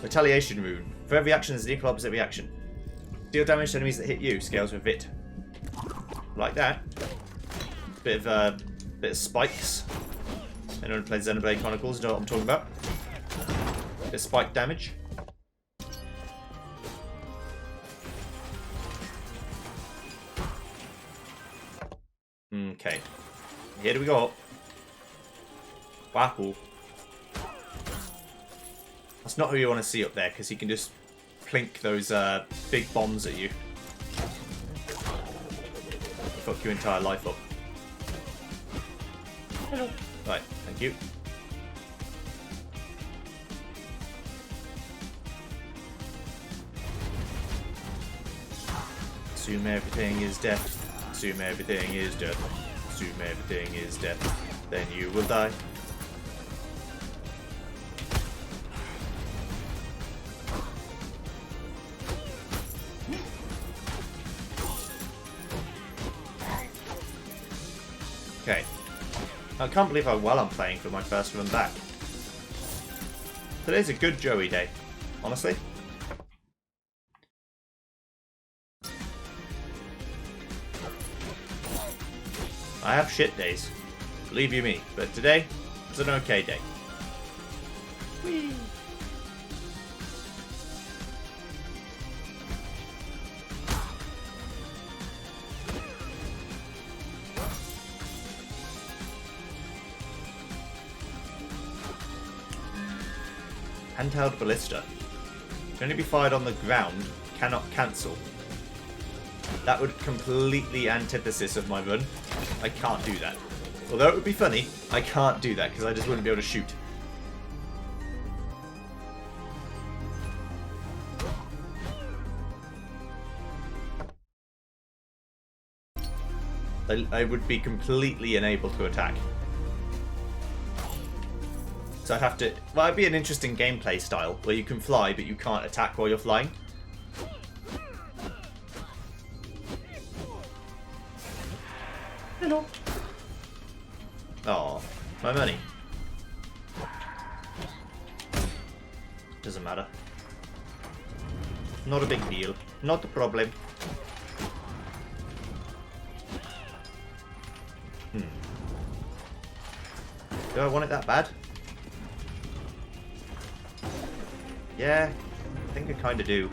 Retaliation rune. For every action, there's an equal opposite reaction. Deal damage to enemies that hit you. Scales with it. Like that. Bit of spikes. Anyone who plays Xenoblade Chronicles know what I'm talking about. Bit of spike damage. Okay. Here do we go. Wahoo. That's not who you want to see up there, because he can just plink those big bombs at you. Fuck your entire life up. Hello. Right, thank you. Assume everything is death. Assume everything is death. Assume everything is death. Then you will die. Okay. I can't believe how well I'm playing for my first run back. Today's a good Joey day, honestly. I have shit days, believe you me, but today is an okay day. Whee! Handheld ballista. Can only be fired on the ground, cannot cancel. That would completely antithesis of my run. I can't do that. Although it would be funny, I can't do that because I just wouldn't be able to shoot. I would be completely unable to attack. So I'd have to... Well, it'd be an interesting gameplay style where you can fly but you can't attack while you're flying. Hello. Oh, my money. Doesn't matter. Not a big deal. Not a problem. Do I want it that bad? Yeah, I think I kind of do.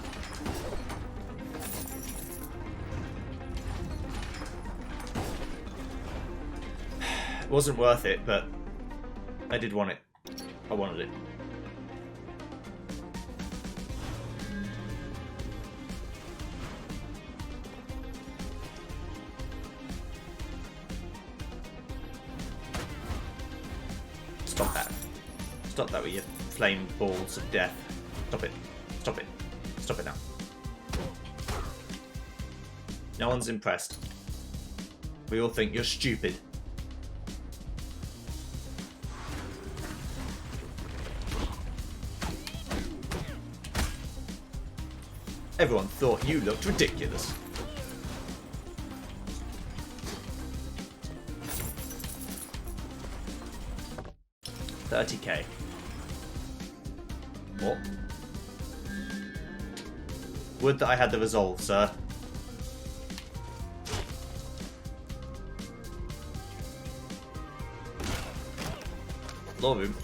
It wasn't worth it, but I did want it. I wanted it. Stop that. Stop that with your flame balls of death. Stop it. Stop it. Stop it now. No one's impressed. We all think you're stupid. Everyone thought you looked ridiculous. $30k. What? Would that I had the resolve, sir. Law room.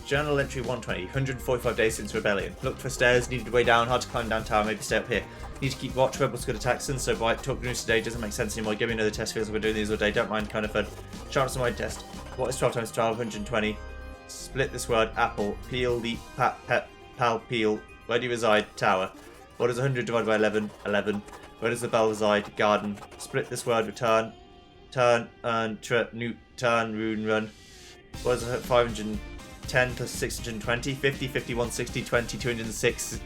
Journal entry 120. 145 days since rebellion. Looked for stairs, needed a way down, hard to climb down tower, maybe stay up here. Need to keep watch, rebels could attack since, so by talk news today doesn't make sense anymore. Give me another test, feels like we're doing these all day, don't mind, kind of fun. Chance on my test. What is 12 times 12? 120. Split this word, apple, peel, leap, pat, pet, pal, peel. Where do you reside? Tower. What is 100 divided by 11? 11. Where does the bell reside? Garden. Split this word, return. Turn, earn, newt, turn, rune, run. What is 510 plus 620? 50, 51, 60, 20, 206,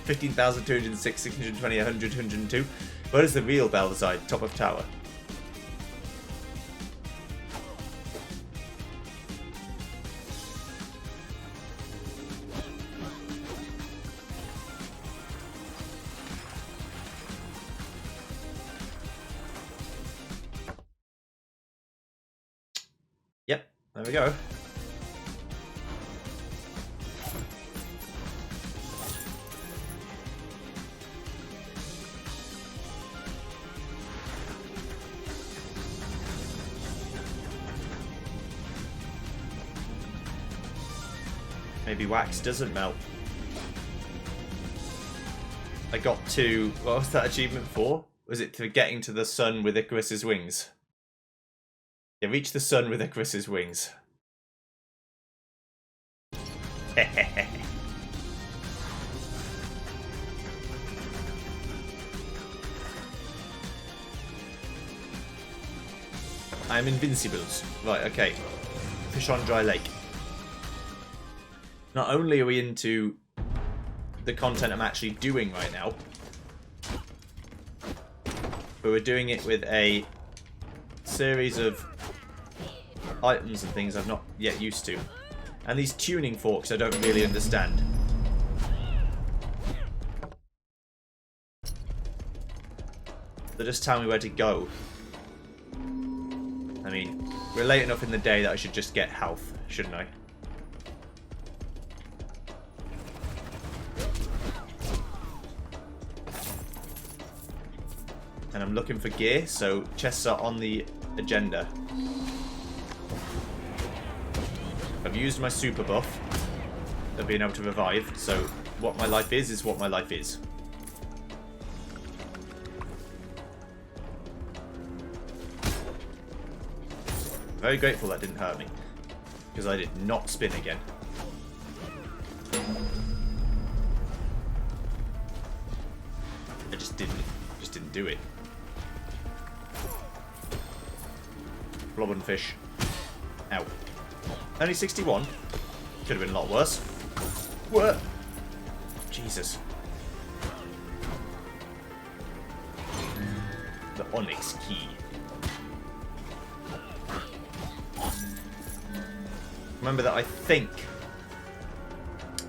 15,206, 620, 100, 102. Where does the real bell reside? Top of tower. Yep, there we go. Maybe wax doesn't melt. I got to... What was that achievement for? Was it for getting to the sun with Icarus's wings? Yeah, reach the sun with Icarus's wings. I'm invincibles. Right, okay. Fish on dry lake. Not only are we into the content I'm actually doing right now, but we're doing it with a series of items and things I'm not yet used to. And these tuning forks I don't really understand. They just tell me where to go. I mean, we're late enough in the day that I should just get health, shouldn't I? And I'm looking for gear, so chests are on the agenda. I've used my super buff of being able to revive, so what my life is what my life is. Very grateful that didn't hurt me, because I did not spin again. I just didn't do it. Blobbin fish. Ow. Only 61. Could have been a lot worse. What? Jesus. The onyx key. Remember that I think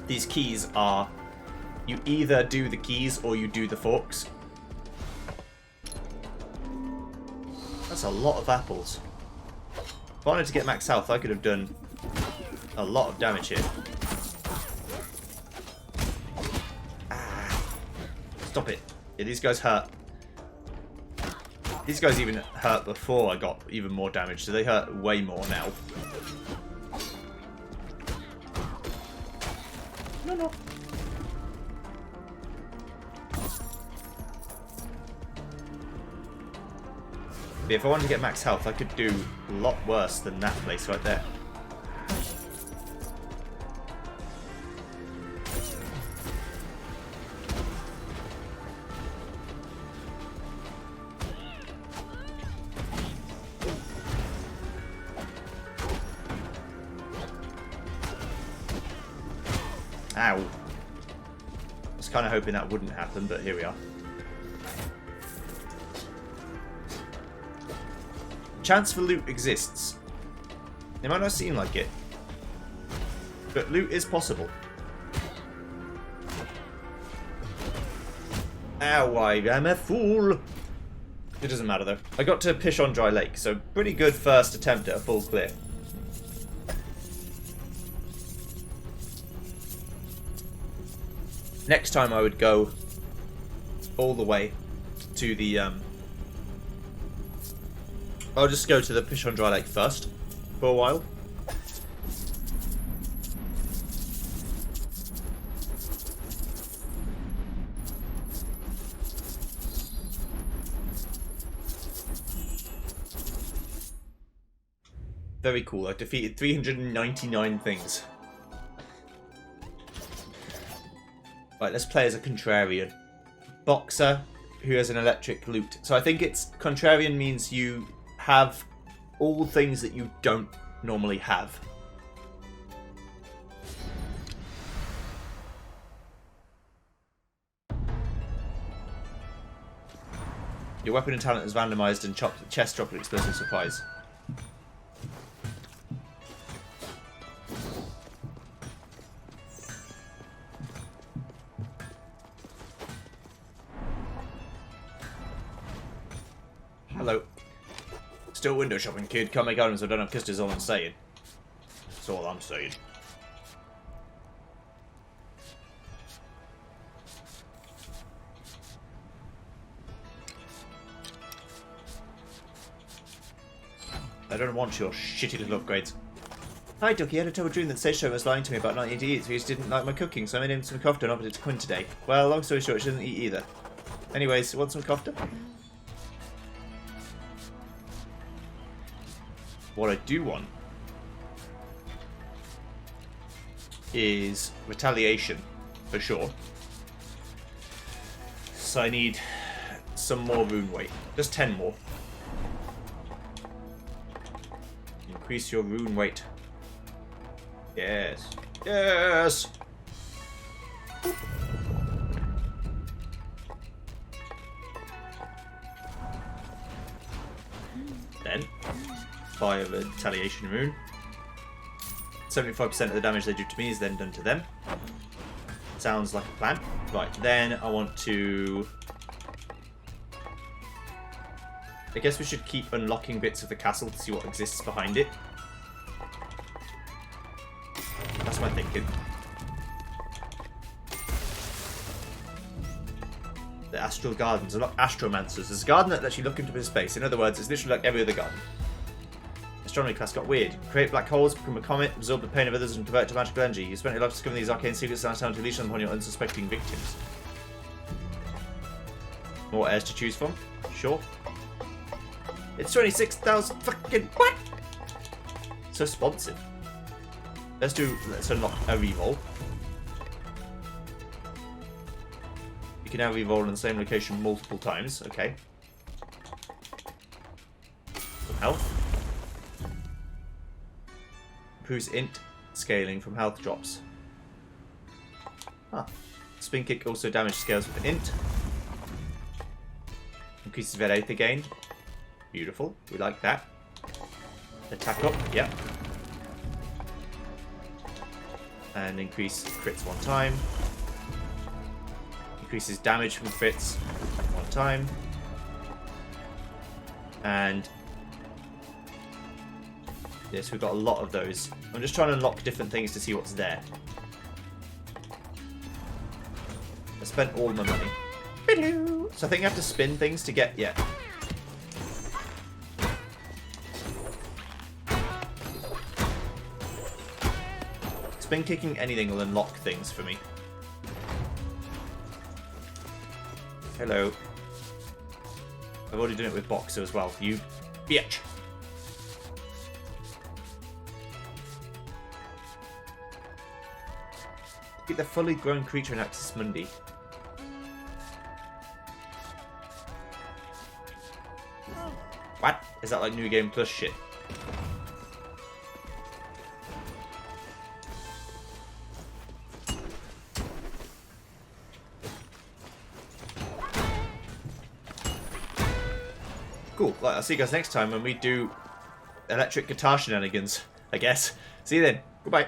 these keys are, you either do the keys or you do the forks. That's a lot of apples. If I wanted to get max health, I could have done a lot of damage here. Ah. Stop it. Yeah, these guys hurt. These guys even hurt before I got even more damage, so they hurt way more now. No. But if I wanted to get max health, I could do a lot worse than that place right there. Ow. I was kind of hoping that wouldn't happen, but here we are. Chance for loot exists. It might not seem like it, but loot is possible. Ow, I am a fool. It doesn't matter though. I got to Pish on Dry Lake, so pretty good first attempt at a full clear. Next time I would go all the way to the, I'll just go to the Pish on Dry Lake first, for a while. Very cool, I defeated 399 things. Right, let's play as a contrarian. Boxer who has an electric loot. So I think it's contrarian means you have all things that you don't normally have. Your weapon and talent is randomized and chest drop explosive supplies. Hello. Still window shopping, kid. Can't make items I don't have kissed is all I'm saying. That's all I'm saying. I don't want your shitty little upgrades. Hi, Ducky. I had a terrible dream that Sage was lying to me about not eating to eat, so he just didn't like my cooking, so I made him some kofta and offered it to Quinn today. Well, long story short, she doesn't eat either. Anyways, want some kofta? What I do want is retaliation, for sure. So I need some more rune weight. Just 10 more. Increase your rune weight. Yes. Yes! Then, fire the retaliation rune. 75% of the damage they do to me is then done to them. Sounds like a plan. Right, then I want to... I guess we should keep unlocking bits of the castle to see what exists behind it. That's my thinking. The Astral Gardens are not astromancers. There's a garden that lets you look into space. In other words, it's literally like every other garden. Astronomy class got weird. Create black holes, become a comet, absorb the pain of others, and convert to magical energy. You spent your life discovering these arcane secrets and now time to unleash them upon your unsuspecting victims. More heirs to choose from? Sure. It's 26,000 fucking... What? So responsive. Let's unlock a reroll. You can now reroll in the same location multiple times. Okay. Some health. Improves int scaling from health drops. Ah. Spin kick also damage scales with int. Increases Vedaitha gain. Beautiful. We like that. Attack up. Yep. And increase crits one time. Increases damage from crits one time. And yes, we've got a lot of those. I'm just trying to unlock different things to see what's there. I spent all my money. So I think you have to spin things to get... Yeah. Spin kicking anything will unlock things for me. Hello. I've already done it with Boxer as well. You bitch. Get the fully grown creature in Axis Mundi. What? Is that like New Game Plus shit? Cool. Right, I'll see you guys next time when we do electric guitar shenanigans, I guess. See you then. Goodbye.